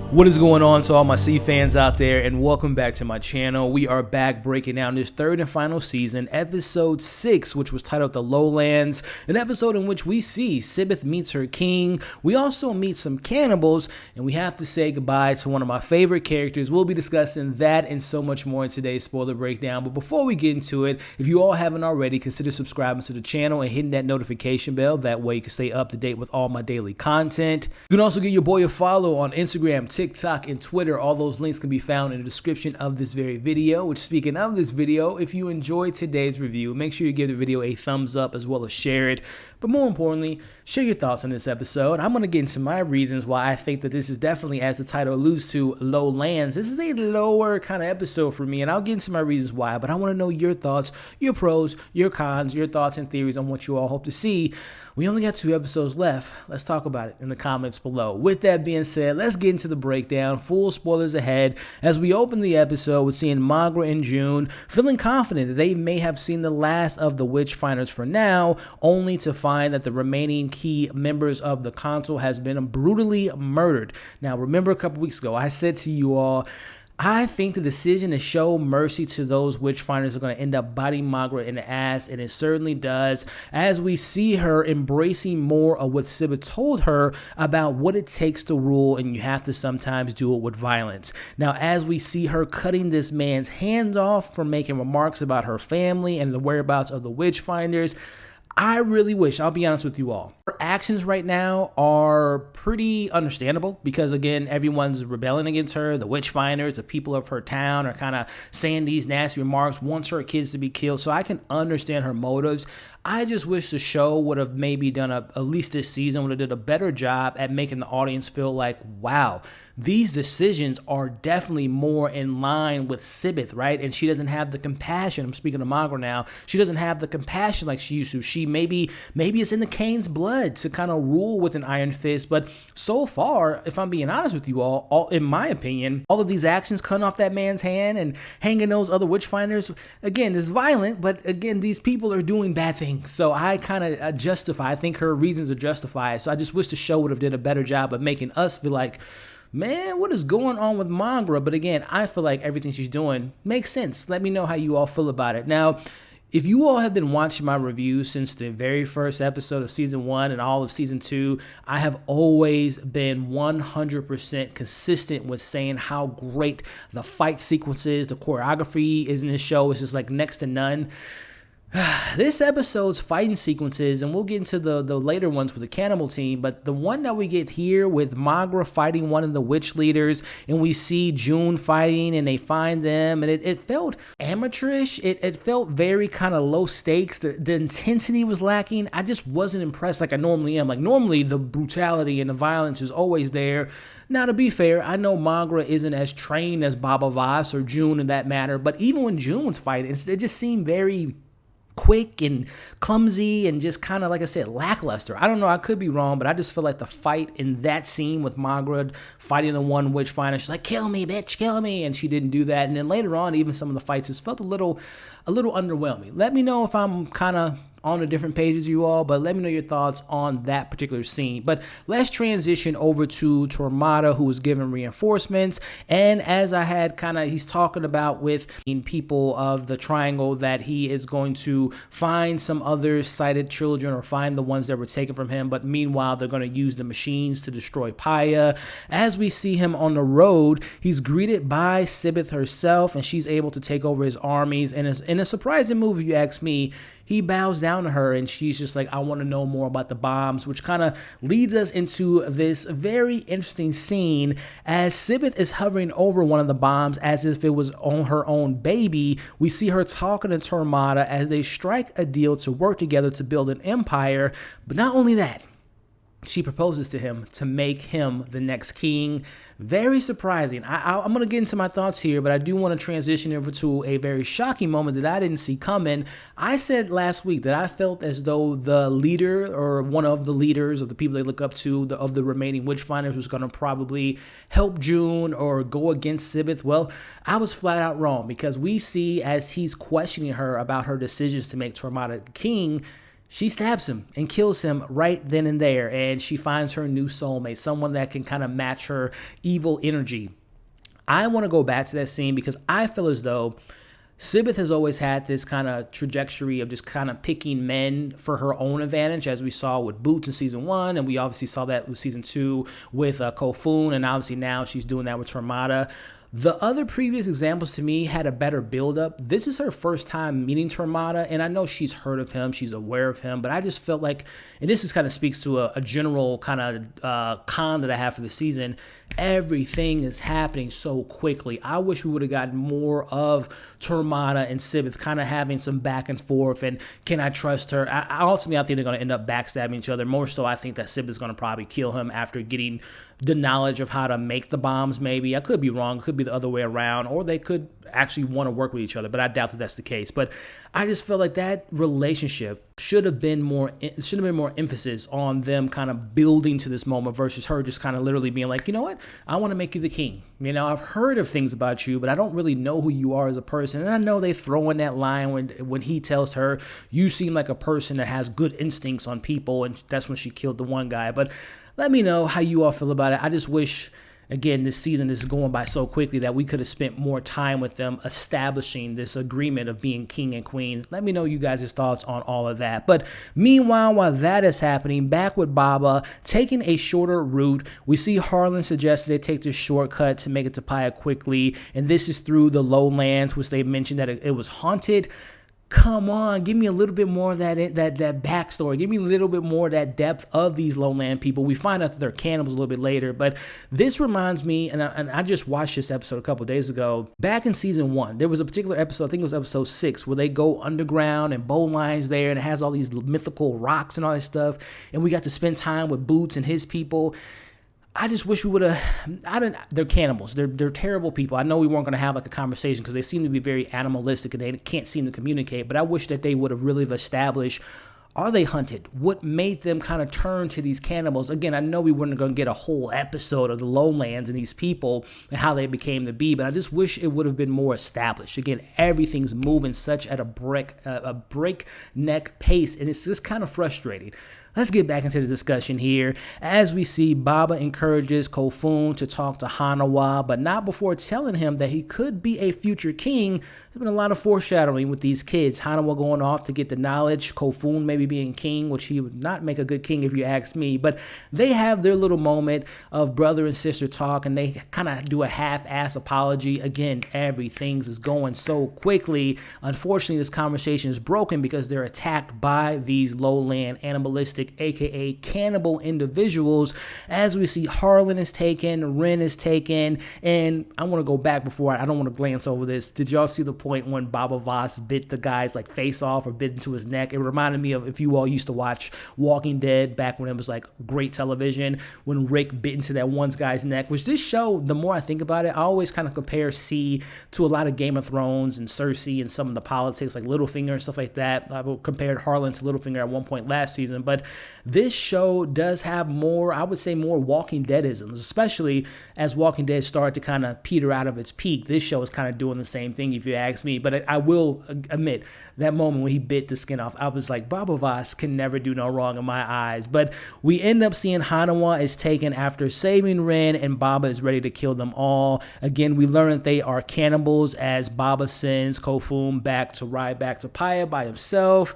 What is going on to all my C fans out there, and welcome back to my channel. We are back breaking down this third and final season, episode 6, which was titled The Lowlands, an episode in which we see Sibeth meets her king. We also meet some cannibals, and we have to say goodbye to one of my favorite characters. We'll be discussing that and so much more in today's spoiler breakdown. But before we get into it, if you all haven't already, consider subscribing to the channel and hitting that notification bell. That way you can stay up to date with all my daily content. You can also give your boy a follow on Instagram, TikTok, and Twitter. All those links can be found in the description of this very video. Which, speaking of this video, if you enjoyed today's review, make sure you give the video a thumbs up as well as share it. But more importantly, share your thoughts on this episode. I'm going to get into my reasons why I think that this is definitely, as the title alludes to, Lowlands. This is a lower kind of episode for me, and I'll get into my reasons why. But I want to know your thoughts, your pros, your cons, your thoughts and theories on what you all hope to see. We only got 2 episodes left. Let's talk about it in the comments below. With that being said, let's get into the breakdown. Full spoilers ahead as we open the episode with seeing Maghra and Jun feeling confident that they may have seen the last of the Witchfinders for now, only to find that the remaining key members of the council has been brutally murdered. Now, remember a couple weeks ago, I said to you all, I think the decision to show mercy to those Witchfinders are going to end up biting Maghra in the ass, and it certainly does, as we see her embracing more of what Sibeth told her about what it takes to rule, and you have to sometimes do it with violence. Now, as we see her cutting this man's hands off for making remarks about her family and the whereabouts of the Witchfinders, I really wish, I'll be honest with you all, her actions right now are pretty understandable because, again, everyone's rebelling against her. The Witchfinders, the people of her town are kind of saying these nasty remarks, wants her kids to be killed, so I can understand her motives. I just wish the show would have maybe done, at least this season, would have did a better job at making the audience feel like, wow, these decisions are definitely more in line with Sibeth, right? And she doesn't have the compassion. I'm speaking of Maghra now. She doesn't have the compassion like she used to. She maybe it's in the Kane's blood to kind of rule with an iron fist. But so far, if I'm being honest with you all, in my opinion, all of these actions, cutting off that man's hand and hanging those other Witchfinders, again, is violent. But again, these people are doing bad things. So I kind of justify. I think her reasons are justified. So I just wish the show would have did a better job of making us feel like, man, what is going on with Maghra? But again, I feel like everything she's doing makes sense. Let me know how you all feel about it. Now, if you all have been watching my reviews since the very first episode of season 1 and all of season 2, I have always been 100% consistent with saying how great the fight sequences, the choreography is in this show. It's just like next to none. This episode's fighting sequences, and we'll get into the later ones with the cannibal team, but the one that we get here with Maghra fighting one of the witch leaders, and we see Jun fighting, and they find them, and it felt amateurish. It felt very kind of low stakes. The intensity was lacking. I just wasn't impressed like I normally am. Like, normally the brutality and the violence is always there. Now, to be fair, I know Maghra isn't as trained as Baba Voss or Jun in that matter, but even when Jun was fighting, it just seemed very quick and clumsy and just kind of, like I said, lackluster. I don't know, I could be wrong, but I just feel like the fight in that scene with Maghra fighting the one Witchfinder, she's like, kill me, bitch, kill me, and she didn't do that. And then later on, even some of the fights just felt a little underwhelming. Let me know if I'm kind of on a different page as you all, but let me know your thoughts on that particular scene. But let's transition over to Tormata, who was given reinforcements, and as I had he's talking about with people of the triangle that he is going to find some other sighted children or find the ones that were taken from him, but meanwhile they're going to use the machines to destroy Paya. As we see him on the road, he's greeted by Sibeth herself, and she's able to take over his armies, and in a surprising move, if you ask me. He bows down to her, and she's just like, I want to know more about the bombs, which kind of leads us into this very interesting scene as Sibeth is hovering over one of the bombs as if it was on her own baby. We see her talking to Tormata as they strike a deal to work together to build an empire. But not only that, she proposes to him to make him the next king. Very surprising. I'm going to get into my thoughts here, but I do want to transition over to a very shocking moment that I didn't see coming. I said last week that I felt as though the leader or one of the leaders of the people they look up to, of the remaining Witchfinders, was going to probably help Jun or go against Sibeth. Well, I was flat out wrong, because we see as he's questioning her about her decisions to make Tormata king, she stabs him and kills him right then and there, and she finds her new soulmate, someone that can kind of match her evil energy. I want to go back to that scene because I feel as though Sibeth has always had this kind of trajectory of just kind of picking men for her own advantage, as we saw with Boots in season 1, and we obviously saw that with season 2 with Kofun, and obviously now she's doing that with Tormata. The other previous examples to me had a better build-up. This is her first time meeting Tormata, and I know she's heard of him, she's aware of him, but I just felt like, and this is kind of speaks to a general kind of con that I have for the season, everything is happening so quickly. I wish we would have gotten more of Tormata and Sibeth kind of having some back and forth, and can I trust her? Ultimately, I think they're going to end up backstabbing each other. More so, I think that Sibeth is going to probably kill him after getting the knowledge of how to make the bombs, maybe. I could be wrong. It could be the other way around, or they could actually want to work with each other, but I doubt that that's the case. But I just feel like that relationship should have been more emphasis on them kind of building to this moment versus her just kind of literally being like, you know what, I want to make you the king. You know, I've heard of things about you, but I don't really know who you are as a person. And I know they throw in that line when he tells her, you seem like a person that has good instincts on people, and that's when she killed the one guy. But let me know how you all feel about it. I just wish, again, this season is going by so quickly that we could have spent more time with them establishing this agreement of being king and queen. Let me know you guys' thoughts on all of that. But meanwhile, while that is happening, back with Baba, taking a shorter route, we see Harlan suggested they take this shortcut to make it to Paya quickly, and this is through the Lowlands, which they mentioned that it was haunted. Come on, give me a little bit more of that backstory. Give me a little bit more of that depth of these lowland people. We find out that they're cannibals a little bit later, but this reminds me, and I just watched this episode a couple of days ago. Back in season 1, there was a particular episode, I think it was episode 6, where they go underground and Bowline's there, and it has all these mythical rocks and all that stuff, and we got to spend time with Boots and his people. I just wish we would have, they're cannibals. They're terrible people. I know we weren't going to have like a conversation because they seem to be very animalistic and they can't seem to communicate, but I wish that they would have really established, are they hunted? What made them kind of turn to these cannibals? Again, I know we weren't going to get a whole episode of the Lowlands and these people and how they became the bee, but I just wish it would have been more established. Again, everything's moving such at a breakneck pace, and it's just kind of frustrating. Let's get back into the discussion here. As we see, Baba encourages Kofun to talk to Hanawa, but not before telling him that he could be a future king. There's been a lot of foreshadowing with these kids. Hanawa going off to get the knowledge, Kofun maybe being king, which he would not make a good king if you ask me, but they have their little moment of brother and sister talk, and they kind of do a half-ass apology. Again, everything's is going so quickly. Unfortunately, this conversation is broken because they're attacked by these lowland animalistic, aka cannibal individuals. As we see, Harlan is taken, Ren is taken, and I want to go back before I don't want to glance over this. Did y'all see the point when Baba Voss bit the guy's like face off or bit into his neck? It reminded me of if you all used to watch Walking Dead back when it was like great television, when Rick bit into that one guy's neck, which this show, the more I think about it, I always kind of compare C to a lot of Game of Thrones and Cersei and some of the politics like Littlefinger and stuff like that. I've compared Harlan to Littlefinger at one point last season, but this show does have more, I would say more Walking Deadisms, especially as Walking Dead started to kind of peter out of its peak. This show is kind of doing the same thing if you ask me, but I will admit that moment when he bit the skin off, I was like, Baba Voss can never do no wrong in my eyes. But we end up seeing Hanawa is taken after saving Ren, and Baba is ready to kill them all. Again, we learn that they are cannibals as Baba sends Kofun back to ride back to Paya by himself.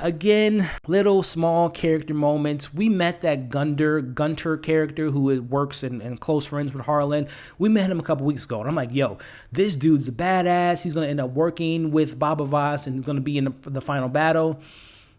Again, little small character moments. We met that Gunter character who works and close friends with Harlan. We met him a couple weeks ago, and I'm like, yo, this dude's a badass. He's going to end up working with Baba Voss and he's going to be in the final battle.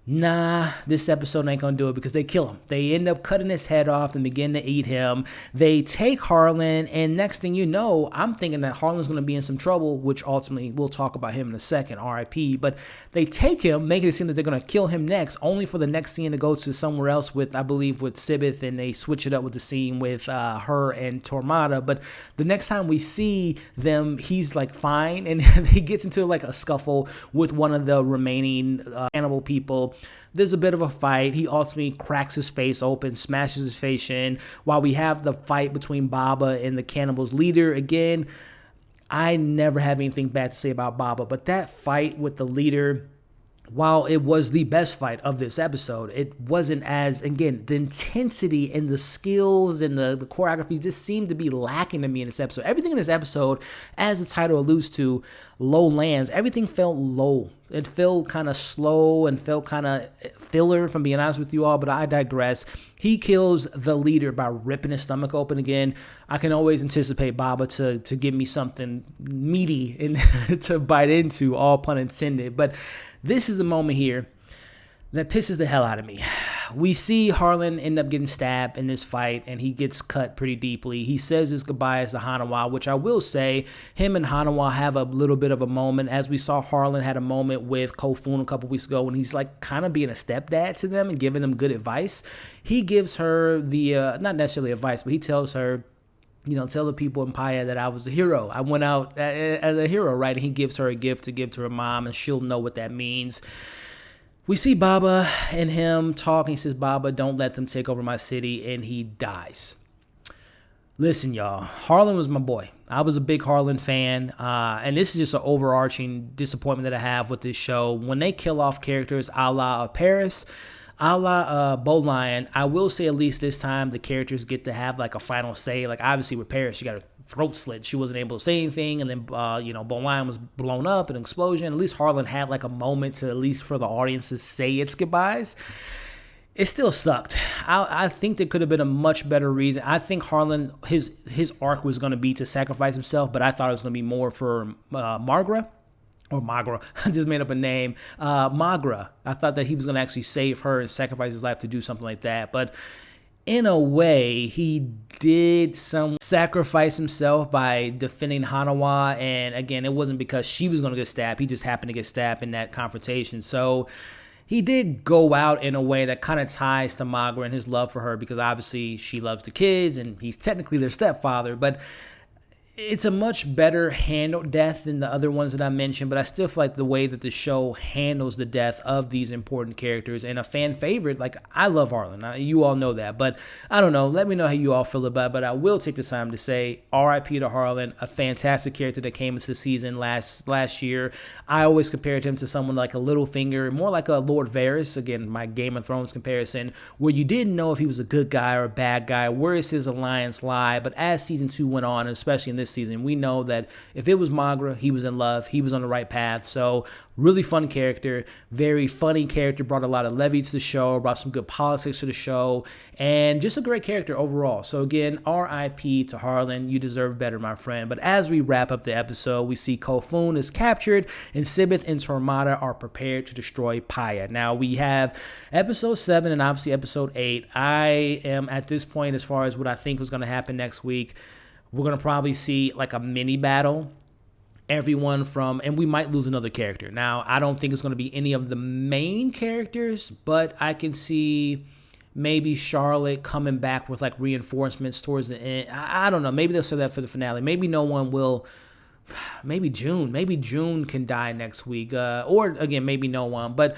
Nah, this episode ain't gonna do it because they kill him. They end up cutting his head off and begin to eat him. They take Harlan, and next thing you know, I'm thinking that Harlan's gonna be in some trouble, which ultimately we'll talk about him in a second, RIP. But they take him, making it seem that they're gonna kill him next, only for the next scene to go to somewhere else with, I believe, with Sibeth, and they switch it up with the scene with her and Tormata. But the next time we see them, he's like fine, and he gets into like a scuffle with one of the remaining animal people. There's a bit of a fight. He ultimately cracks his face open, smashes his face in, while we have the fight between Baba and the cannibals leader. Again, I never have anything bad to say about Baba, but that fight with the leader, while it was the best fight of this episode, it wasn't as, again, the intensity and the skills and the choreography just seemed to be lacking to me in this episode. Everything in this episode, as the title alludes to, Lowlands, everything felt low. It felt kind of slow and felt kind of filler, if I'm being honest with you all, but I digress. He kills the leader by ripping his stomach open again. I can always anticipate Baba to give me something meaty and to bite into, all pun intended. But this is the moment here that pisses the hell out of me. We see Harlan end up getting stabbed in this fight, and he gets cut pretty deeply. He says his goodbyes to Hanawa, which I will say, him and Hanawa have a little bit of a moment, as we saw Harlan had a moment with Kofun a couple weeks ago when he's like kind of being a stepdad to them and giving them good advice. He gives her the, not necessarily advice, but he tells her, tell the people in Paya that I was a hero. I went out as a hero, right? And he gives her a gift to give to her mom, and she'll know what that means. We see Baba and him talking. He says, Baba, don't let them take over my city, and he dies. Listen, y'all, Harlan was my boy. I was a big Harlan fan, and this is just an overarching disappointment that I have with this show. When they kill off characters a la Paris, a la Bolian, I will say at least this time the characters get to have like a final say. Like obviously with Paris, she got her throat slit. She wasn't able to say anything, and then Bolian was blown up, an explosion. At least Harlan had like a moment to, at least for the audience, to say its goodbyes. It still sucked. I think there could have been a much better reason. I think Harlan, his arc was going to be to sacrifice himself, but I thought it was going to be more for Maghra. Or Maghra, I just made up a name. Maghra. I thought that he was going to actually save her and sacrifice his life to do something like that. But in a way, he did some sacrifice himself by defending Hanawa. And again, it wasn't because she was going to get stabbed. He just happened to get stabbed in that confrontation. So he did go out in a way that kind of ties to Maghra and his love for her, because obviously she loves the kids and he's technically their stepfather. But it's a much better handled death than the other ones that I mentioned, but I still feel like the way that the show handles the death of these important characters, and a fan favorite, like I love Harlan. You all know that, but I don't know. Let me know how you all feel about it, but I will take the time to say R.I.P. to Harlan, a fantastic character that came into the season last year. I always compared him to someone like a Littlefinger, more like a Lord Varys, again, my Game of Thrones comparison, where you didn't know if he was a good guy or a bad guy, where does his alliance lie, but as season 2 went on, and especially in this season, we know that if it was Maghra, he was in love, he was on the right path. So really fun character, very funny character, brought a lot of levity to the show, brought some good politics to the show, and just a great character overall. So again, R.I.P. to Harlan. You deserve better, my friend. But as we wrap up the episode, we see Kofun is captured, and Sibeth and Tormata are prepared to destroy Paya. Now we have episode 7 and obviously episode 8. I am at this point, as far as what I think was going to happen next week, we're going to probably see like a mini battle. Everyone from, and we might lose another character. Now, I don't think it's going to be any of the main characters, but I can see maybe Charlotte coming back with like reinforcements towards the end. I don't know. Maybe they'll say that for the finale. Maybe no one will. Maybe June. Maybe June can die next week. Or again, maybe no one. But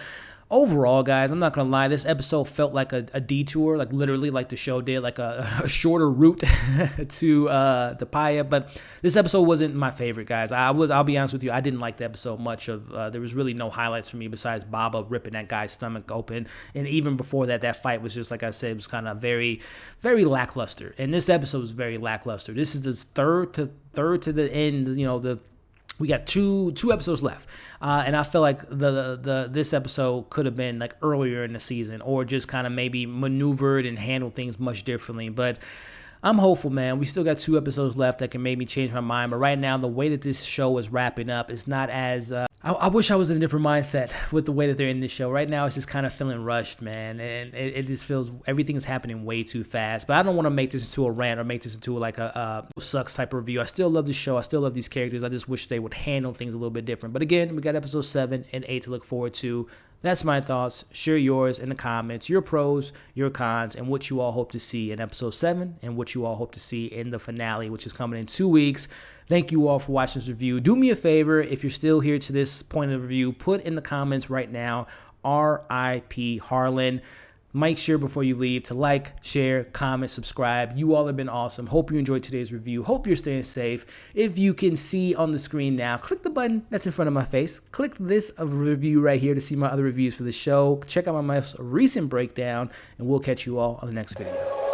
overall, guys, I'm not going to lie, this episode felt like a detour, like literally like the show did, like a shorter route to the Paya. But this episode wasn't my favorite, guys. I'll be honest with you, I didn't like the episode much of. There was really no highlights for me besides Baba ripping that guy's stomach open. And even before that, that fight was just, like I said, it was kind of very, very lackluster. And this episode was very lackluster. This is the third to the end, we got two episodes left, and I feel like this episode could have been like earlier in the season, or just kind of maybe maneuvered and handled things much differently. But I'm hopeful, man. We still got 2 episodes left that can maybe change my mind. But right now, the way that this show is wrapping up is not as. I wish I was in a different mindset with the way that they're in this show. Right now, it's just kind of feeling rushed, man. And it just feels everything is happening way too fast. But I don't want to make this into a rant or make this into like a sucks type of review. I still love the show. I still love these characters. I just wish they would handle things a little bit different. But again, we got episode 7 and 8 to look forward to. That's my thoughts. Share yours in the comments, your pros, your cons, and what you all hope to see in episode 7 and what you all hope to see in the finale, which is coming in 2 weeks. Thank you all for watching this review. Do me a favor, if you're still here to this point of the review, put in the comments right now, R.I.P. Harlan. Make sure before you leave to like, share, comment, subscribe. You all have been awesome. Hope you enjoyed today's review. Hope you're staying safe. If you can see on the screen now, click the button that's in front of my face. Click this review right here to see my other reviews for the show. Check out my most recent breakdown, and we'll catch you all on the next video.